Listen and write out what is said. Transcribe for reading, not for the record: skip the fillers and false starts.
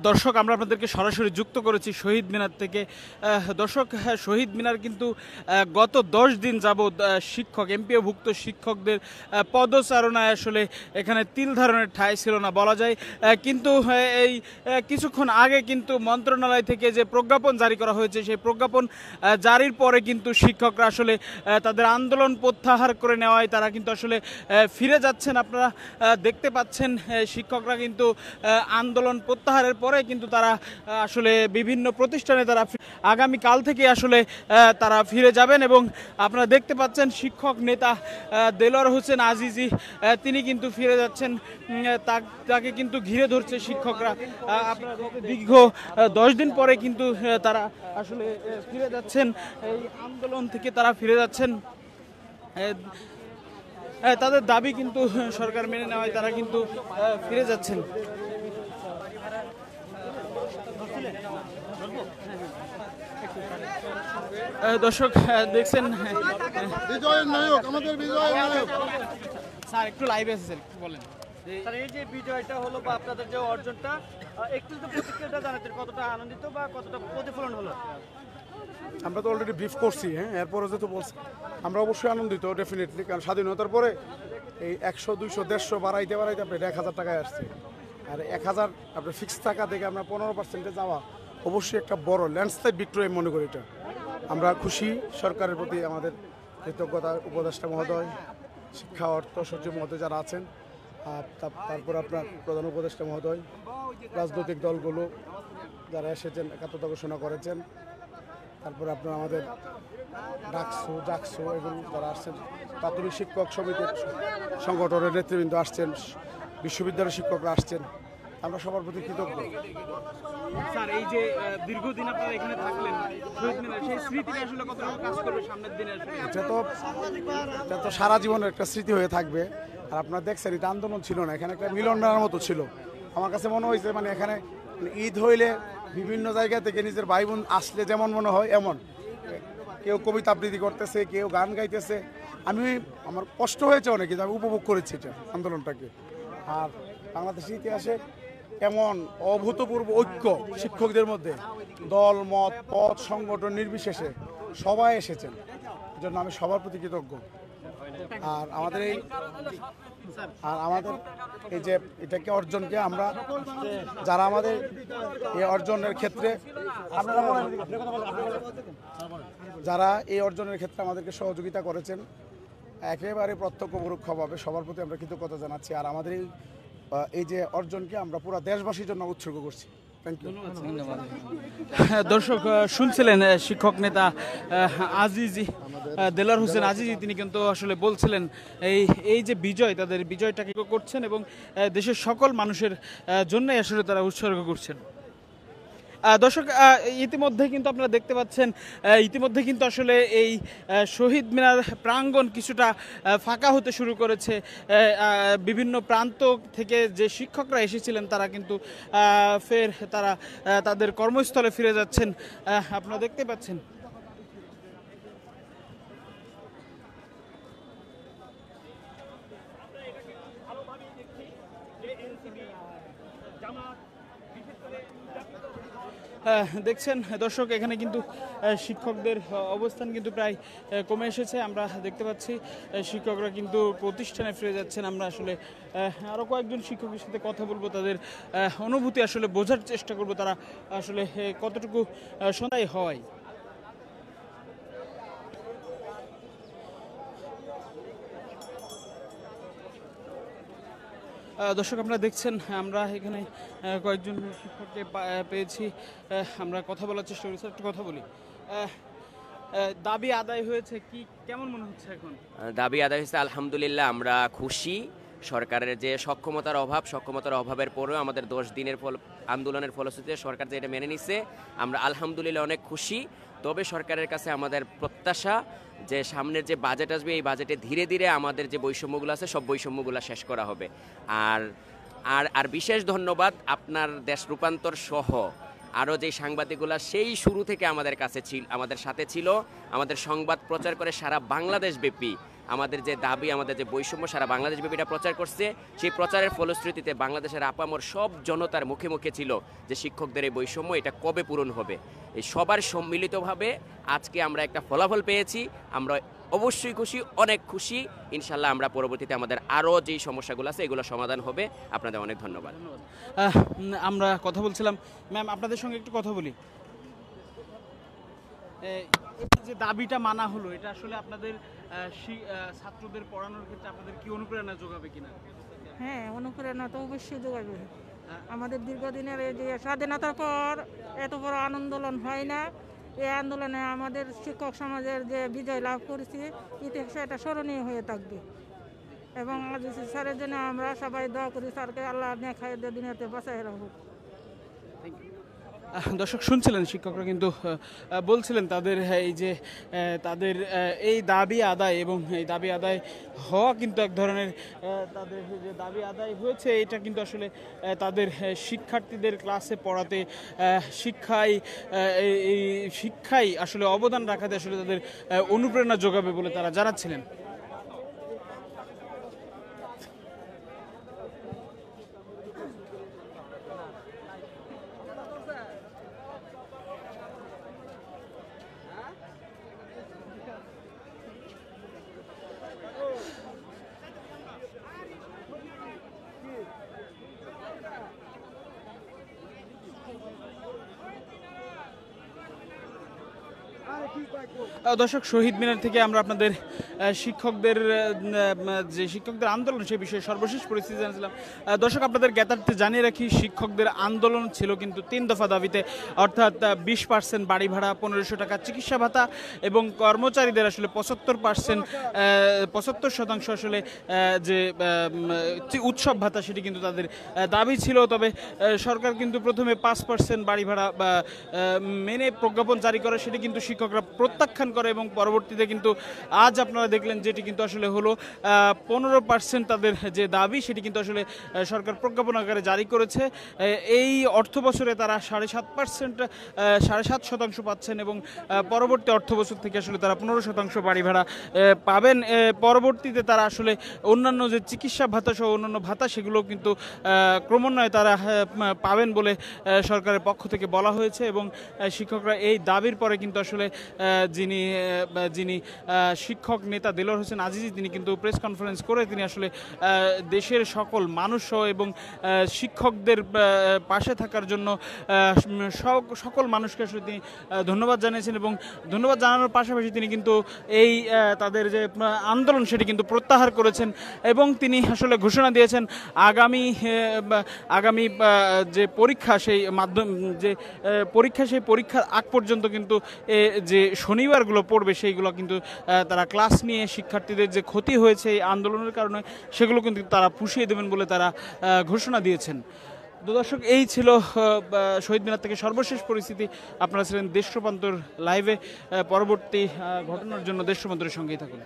দর্শক, আমরা আপনাদেরকে সরাসরি যুক্ত করেছি শহীদ মিনার থেকে। দর্শক, শহীদ মিনার কিন্তু গত 10 দিন যাবৎ শিক্ষক এমপিওভুক্ত শিক্ষকদের পদচারণায় আসলে এখানে তিল ধারণের ঠাঁই ছিল না বলা যায়। কিন্তু এই কিছুক্ষণ আগে কিন্তু মন্ত্রণালয় থেকে যে প্রজ্ঞাপন জারি করা হয়েছে, সেই প্রজ্ঞাপন জারির পরে কিন্তু শিক্ষকরা আসলে তাদের আন্দোলন প্রত্যাহার করে নেওয়ায় তারা কিন্তু আসলে ফিরে যাচ্ছেন। আপনারা দেখতে পাচ্ছেন শিক্ষকরা কিন্তু আন্দোলন প্রত্যাহারের পরে কিন্তু তারা আসলে বিভিন্ন প্রতিষ্ঠানে তারা আগামীকাল থেকে আসলে তারা ফিরে যাবেন। এবং আপনারা দেখতে পাচ্ছেন শিক্ষক নেতা দেলোয়ার হোসেন আজিজি তিনি কিন্তু ফিরে যাচ্ছেন। তাকে কিন্তু ঘিরে ধরছে শিক্ষকরা। আপনারা দীর্ঘ 10 দিন পরে কিন্তু তারা আসলে ফিরে যাচ্ছেন, এই আন্দোলন থেকে তারা ফিরে যাচ্ছেন। তাদের দাবি কিন্তু সরকার মেনে নেওয়ায় তারা কিন্তু ফিরে যাচ্ছেন। দর্শক দেখছেন, বিজয়ের নায়ক আমাদের বিজয়ের নায়ক স্যার একটু লাইভে এসেছেন, বলেন স্যার এই যে বিজয়টা হলো বা আপনাদের যে অর্জনটা, একটু তো প্রতিক্রিয়াটা জানাতেন কতটা আনন্দিত বা কতটা প্রতিফলন হলো? আমরা তো অলরেডি ব্রিফ করছি, হ্যাঁ, এরপরে যেহেতু বলছি আমরা অবশ্যই আনন্দিত ডেফিনেটলি, কারণ স্বাধীনতার পরে এই 100, 200, 150 বাড়াইতে আপনার 1000 টাকায় আসছে। আর 1000 আপনার ফিক্স টাকা থেকে আমরা 15% যাওয়া অবশ্যই একটা বড় ল্যান্ডস্লাইড ভিক্টরি মনে করি। এটা আমরা খুশি, সরকারের প্রতি আমাদের কৃতজ্ঞতা, উপদেষ্টা মহোদয়, শিক্ষা অর্থ সচিব মহোদয় যারা আছেন, তারপর আপনার প্রধান উপদেষ্টা মহোদয়, রাজনৈতিক দলগুলো যারা এসেছেন, একাত্মতা ঘোষণা করেছেন, তারপরে আপনার আমাদের ডাকসু এগুলো যারা আসছেন, প্রাথমিক শিক্ষক সমিতির সংগঠনের নেতৃবৃন্দ আসছেন, বিশ্ববিদ্যালয়ের শিক্ষকরা আসছেন, আমরা সবার প্রতি কৃতজ্ঞ। স্যার এই যে দীর্ঘদিন আপনারা এখানে থাকলেন শহীদ মিনারে, সেই স্মৃতিটা আসলে কতটুকু কাজ করবে সামনের দিনে? এটা তো সারা জীবনের একটা স্মৃতি হয়ে থাকবে। আর আপনারা দেখছেন এটা আন্দোলন ছিল না, এখানে একটা মিলন মেলার মতো ছিল। আমার কাছে মনে হয়েছে মানে এখানে ঈদ হইলে বিভিন্ন জায়গা থেকে নিজের ভাই বোন আসলে যেমন মনে হয় এমন, কেউ কবিতা আবৃত্তি করতেছে, কেউ গান গাইতেছে। আমার কষ্ট হয়েছে অনেক, কিন্তু আমি উপভোগ করেছি এটা আন্দোলনটাকে। আর বাংলাদেশের ইতিহাসে এমন অভূতপূর্ব ঐক্য শিক্ষকদের মধ্যে, দল মত পথ সংগঠন নির্বিশেষে সবাই এসেছেন, এজন্য আমি সবার প্রতি কৃতজ্ঞ। আর আমাদের এই যে এটাকে অর্জনকে আমরা যারা আমাদের এই অর্জনের ক্ষেত্রে যারা এই অর্জনের ক্ষেত্রে আমাদেরকে সহযোগিতা করেছেন, একেবারে প্রত্যক্ষ পরোক্ষভাবে সবার প্রতি আমরা কৃতজ্ঞতা জানাচ্ছি। আর আমাদের এই যে অর্জনকে আমরা পুরো দেশবাসীর জন্য উৎসর্গ করছি। দর্শক শুনছিলেন শিক্ষক নেতা আজিজি দেলোয়ার হোসেন আজিজি, তিনি কিন্তু আসলে বলছিলেন এই যে বিজয়, তাদের বিজয়টাকে করছেন এবং দেশের সকল মানুষের জন্যই আসলে তারা উৎসর্গ করছেন। দর্শক ইতিমধ্যে কিন্তু আপনারা দেখতে পাচ্ছেন, ইতিমধ্যে কিন্তু আসলে এই শহীদ মিনার প্রাঙ্গণ কিছুটা ফাঁকা হতে শুরু করেছে। বিভিন্ন প্রান্ত থেকে যে শিক্ষকরা এসেছিলেন তারা কিন্তু ফের তাদের কর্মস্থলে ফিরে যাচ্ছেন, আপনারা দেখতে পাচ্ছেন। দেখছেন দর্শক, এখানে কিন্তু শিক্ষকদের অবস্থান কিন্তু প্রায় কমে এসেছে। আমরা দেখতে পাচ্ছি শিক্ষকরা কিন্তু প্রতিষ্ঠানে ফিরে যাচ্ছেন। আমরা আসলে আরও কয়েকজন শিক্ষকের সাথে কথা বলবো, তাদের অনুভূতি আসলে বোঝার চেষ্টা করব তারা আসলে কতটুকু সন্ধ্যায় হয়। দর্শক আপনারা দেখছেন, আমরা এখানে কয়েকজন শিক্ষককে পেয়েছি, আমরা কথা বলার চেষ্টা করি। স্যার একটু কথা বলি, দাবি আদায় হয়েছে, কি কেমন মনে হচ্ছে এখন? দাবি আদায় হয়েছে, আলহামদুলিল্লাহ আমরা খুশি। সরকারের যে সক্ষমতার অভাবের পরেও আমাদের 10 দিনের আন্দোলনের ফলশ্রুতিতে সরকার যে এটা মেনে নিচ্ছে, আমরা আলহামদুলিল্লাহ অনেক খুশি। তবে সরকারের কাছে আমাদের প্রত্যাশা যে সামনের যে বাজেট আসবে, এই বাজেটে ধীরে ধীরে আমাদের যে বৈষম্যগুলো আছে সব বৈষম্যগুলো শেষ করা হবে। আর আর আর বিশেষ ধন্যবাদ আপনার দেশ রূপান্তর সহ আরও যে সাংবাদিকগুলো সেই শুরু থেকে আমাদের সাথে ছিল, আমাদের সংবাদ প্রচার করে সারা বাংলাদেশ ব্যাপী আমাদের যে দাবি, আমাদের যে বৈষম্য সারা বাংলাদেশ ব্যাপীটা প্রচার করছে, সেই প্রচারের ফলশ্রুতিতে বাংলাদেশের আপামর সব জনতার মুখে মুখে ছিল যে শিক্ষকদের এই বৈষম্য এটা কবে পূরণ হবে। এই সবার সম্মিলিতভাবে আজকে আমরা একটা ফলাফল পেয়েছি। আমরা অবশ্যই খুশি, অনেক খুশি। ইনশাল্লাহ আমরা পরবর্তীতে আমাদের আরও যেই সমস্যাগুলো আছে এগুলো সমাধান হবে। আপনাদের অনেক ধন্যবাদ। আমরা কথা বলছিলাম, ম্যাম আপনাদের সঙ্গে একটু কথা বলি। এই যে দাবিটা মানা হলো, এটা আসলে আপনাদের ছাত্রদের পড়ানোর ক্ষেত্রে আপনাদের কি অনুপ্রেরণা যোগাবে কিনা? হ্যাঁ, অনুপ্রেরণা তো অবশ্যই যোগাবে। আমাদের দীর্ঘদিনের এই যে স্বাধীনতার পর এত বড় আন্দোলন হয় না। এই আন্দোলনে আমাদের শিক্ষক সমাজের যে বিজয় লাভ করেছি, ইতিহাসে এটা স্মরণীয় হয়ে থাকবে। এবং আজিজ স্যারের জন্য আমরা সবাই দোয়া করি, স্যারকে আল্লাহ নেখায় দুনিয়াতে বাঁচায় রাখুক। দর্শক শুনছিলেন, শিক্ষকরা কিন্তু বলছিলেন তাদের এই যে তাদের এই দাবি আদায়, এবং এই দাবি আদায় হওয়া কিন্তু এক ধরনের তাদের যে দাবি আদায় হয়েছে এটা কিন্তু আসলে তাদের শিক্ষার্থীদের ক্লাসে পড়াতে, শিক্ষায় আসলে অবদান রাখাতে আসলে তাদের অনুপ্রেরণা যোগাবে বলে তারা জানাচ্ছিলেন। দর্শক, শহীদ মিনার থেকে আমরা আপনাদের শিক্ষকদের যে শিক্ষকদের আন্দোলন সেই বিষয়ে সর্বশেষ পরিস্থিতি জানিয়েছিলাম। দর্শক, আপনাদের জ্ঞাতার্থে জানিয়ে রাখি, শিক্ষকদের আন্দোলন ছিল কিন্তু 3 দফা দাবিতে, অর্থাৎ 20% বাড়ি ভাড়া, 1500 টাকা চিকিৎসা ভাতা, এবং কর্মচারীদের আসলে 75% আসলে যে উৎসব ভাতা সেটি কিন্তু তাদের দাবি ছিল। তবে সরকার কিন্তু প্রথমে 5% বাড়ি ভাড়া মেনে প্রজ্ঞাপন জারি করে, সেটি কিন্তু শিক্ষকরা প্রত্যাখ্যান করে, এবং পরবর্তীতে কিন্তু আজ আপনারা দেখলেন যেটি কিন্তু আসলে হলো 15% তাদের যে দাবি সেটি কিন্তু আসলে সরকার প্রজ্ঞাপন আকারে জারি করেছে। এই অর্থ বছরে তারা 7.5% পাচ্ছেন, এবং পরবর্তী অর্থ বছর থেকে আসলে তারা 15% বাড়ি ভাড়া পাবেন। পরবর্তীতে তারা আসলে অন্যান্য যে চিকিৎসা ভাতা সহ অন্যান্য ভাতা সেগুলো কিন্তু ক্রমান্বয়ে তারা পাবেন বলে সরকারের পক্ষ থেকে বলা হয়েছে। এবং শিক্ষকরা এই দাবির পরে কিন্তু আসলে যিনি শিক্ষক নেতা দেলোয়ার হোসেন আজিজি, তিনি কিন্তু প্রেস কনফারেন্স করে তিনি আসলে দেশের সকল মানুষ এবং শিক্ষকদের পাশে থাকার জন্য সকল মানুষকে আসলে তিনি ধন্যবাদ জানিয়েছেন, এবং ধন্যবাদ জানানোর পাশাপাশি তিনি কিন্তু এই তাদের যে আন্দোলন সেটি কিন্তু প্রত্যাহার করেছেন, এবং তিনি আসলে ঘোষণা দিয়েছেন আগামী যে পরীক্ষা সেই পরীক্ষার আগ পর্যন্ত কিন্তু যে শনিবারগুলো পড়বে সেইগুলো কিন্তু তারা ক্লাস নিয়ে শিক্ষার্থীদের যে ক্ষতি হয়েছে এই আন্দোলনের কারণে সেগুলো কিন্তু তারা পুষিয়ে দেবেন বলে তারা ঘোষণা দিয়েছেন। তো দর্শক, এই ছিল শহীদ মিনার থেকে সর্বশেষ পরিস্থিতি। আপনারা ছিলেন দেশ রূপান্তর লাইভে। পরবর্তী ঘটনার জন্য দেশ রূপান্তরের সঙ্গেই থাকুন।